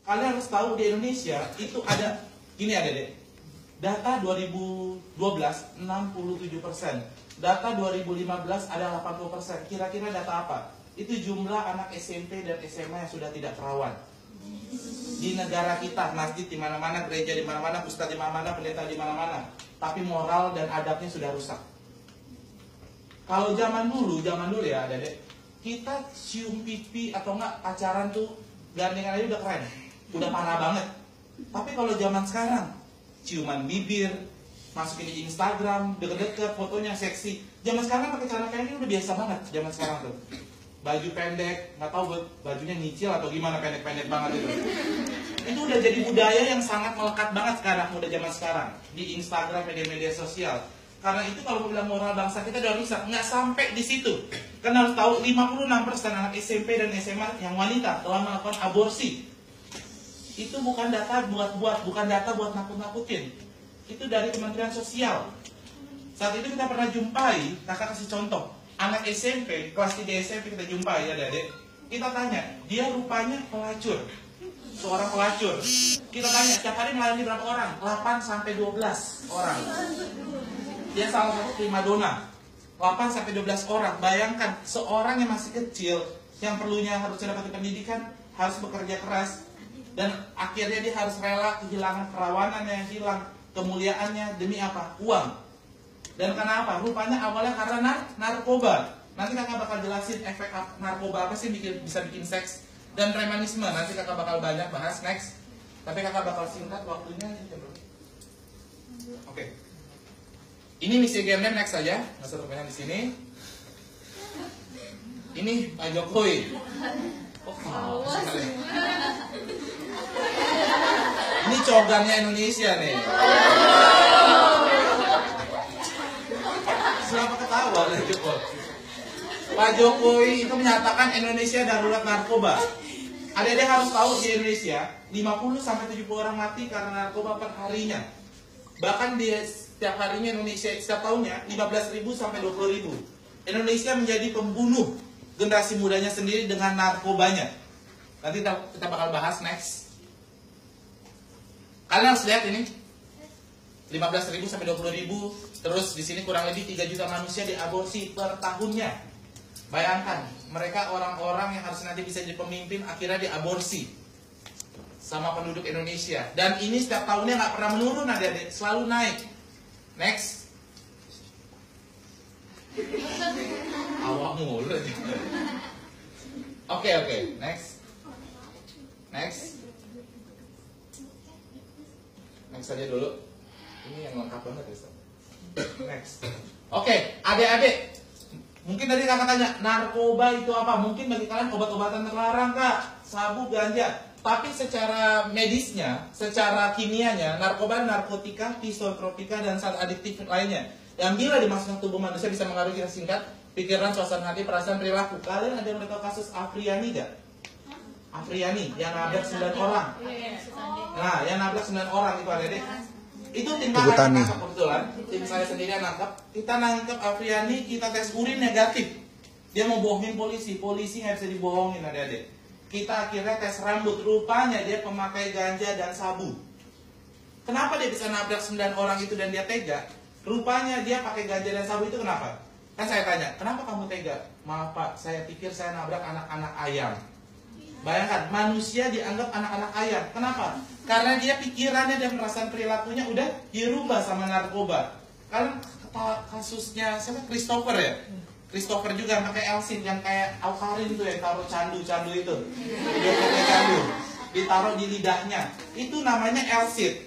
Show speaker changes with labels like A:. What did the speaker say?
A: kalian harus tahu di Indonesia itu ada, gini ada deh, data 2012 67%, data 2015 ada 80%. Kira-kira data apa? Itu jumlah anak SMP dan SMA yang sudah tidak perawan. Di negara kita, masjid di mana-mana, gereja di mana-mana, ustadz di mana-mana, pendeta di mana-mana, tapi moral dan adabnya sudah rusak. Kalau zaman dulu ya, Dedek, kita cium pipi atau enggak pacaran tuh gandengan aja udah keren, udah parah banget. Tapi kalau zaman sekarang, ciuman bibir, masukin di Instagram, deket-deket, fotonya seksi. Zaman sekarang pakai celana kayak gini udah biasa banget. Zaman sekarang tuh, baju pendek, nggak tahu bajunya nyicil atau gimana, pendek-pendek banget itu. Itu udah jadi budaya yang sangat melekat banget sekarang, udah zaman sekarang di Instagram, media-media sosial. Karena itu kalau bilang moral bangsa kita udah rusak, nggak sampai di situ. Karena harus tahu 56% anak SMP dan SMA yang wanita telah melakukan aborsi. Itu bukan data bukan data buat nakut-nakutin. Itu dari Kementerian Sosial. Saat itu kita pernah jumpai, kakak kasih contoh, anak SMP, kelas 3 SMP kita jumpai ya adik. Kita tanya, dia rupanya pelacur. Seorang pelacur. Kita tanya, tiap hari melayani berapa orang? 8 sampai 12 orang. Dia salah satu primadona. 8 sampai 12 orang. Bayangkan, seorang yang masih kecil, yang perlunya harus dapat pendidikan, harus bekerja keras, dan akhirnya dia harus rela kehilangan kerawanannya yang hilang, kemuliaannya demi apa? Uang. Dan kenapa? Rupanya awalnya karena narkoba. Nanti kakak bakal jelasin efek narkoba apa sih bisa bikin seks dan premanisme. Nanti kakak bakal banyak bahas next. Tapi kakak bakal singkat waktunya. Oke. Ini misi game next saja. Nggak usah banyak di sini. Ini Pak Jokowi. Oh, ini cogannya Indonesia nih. Siapa ketawa lah Jokowi? Pak Jokowi itu menyatakan Indonesia darurat narkoba. Adik-adik harus tahu di Indonesia 50-70 orang mati karena narkoba per harinya. Bahkan di setiap harinya Indonesia setiap tahunnya 15.000 sampai 20.000. Indonesia menjadi pembunuh generasi mudanya sendiri dengan narkobanya. Nanti kita bakal bahas next. Kalian harus lihat ini 15.000 sampai 20.000. Terus di sini kurang lebih 3 juta manusia diaborsi per tahunnya. Bayangkan, mereka orang-orang yang harus nanti bisa jadi pemimpin akhirnya diaborsi sama penduduk Indonesia. Dan ini setiap tahunnya nggak pernah menurun, adik-adik, selalu naik. Next. Awak mulu. Oke, next. Next aja dulu. Ini yang lengkap banget ya, Ustaz. Next. Oke, adik-adik. Mungkin tadi kakak tanya, narkoba itu apa? Mungkin bagi kalian obat-obatan terlarang, Kak. Sabu, ganja. Tapi secara medisnya, secara kimianya, narkoba, narkotika, psikotropika, dan zat adiktif lainnya. Yang bila dimasukkan tubuh manusia bisa mengaruhi kita singkat, pikiran, suasana hati, perasaan, perilaku. Kalian ada yang tahu kasus Afriani gak? Afriani, yang nabrak 9 orang. Nah, yang nabrak 9 orang itu adik-adik. Itu tim kakak nangkap kebetulan, tim saya sendiri yang nangkap. Kita nangkap Afriani, kita tes urin negatif. Dia mau bohongin polisi nggak bisa dibohongin adik-adik. Kita akhirnya tes rambut, rupanya dia pemakai ganja dan sabu. Kenapa dia bisa nabrak 9 orang itu dan dia tega? Rupanya dia pakai ganja dan sabu itu kenapa? Kan saya tanya, kenapa kamu tega? Maaf Pak, saya pikir saya nabrak anak-anak ayam. Bayangkan, manusia dianggap anak-anak ayam. Kenapa? Karena dia pikirannya dan perasaan perilakunya udah dirubah sama narkoba. Kalian kasusnya siapa? Christopher ya? Christopher juga pakai Elsin yang kayak Alkarin tuh yang taruh candu itu. Dia pakai candu, ditaruh di lidahnya. Itu namanya Elsin.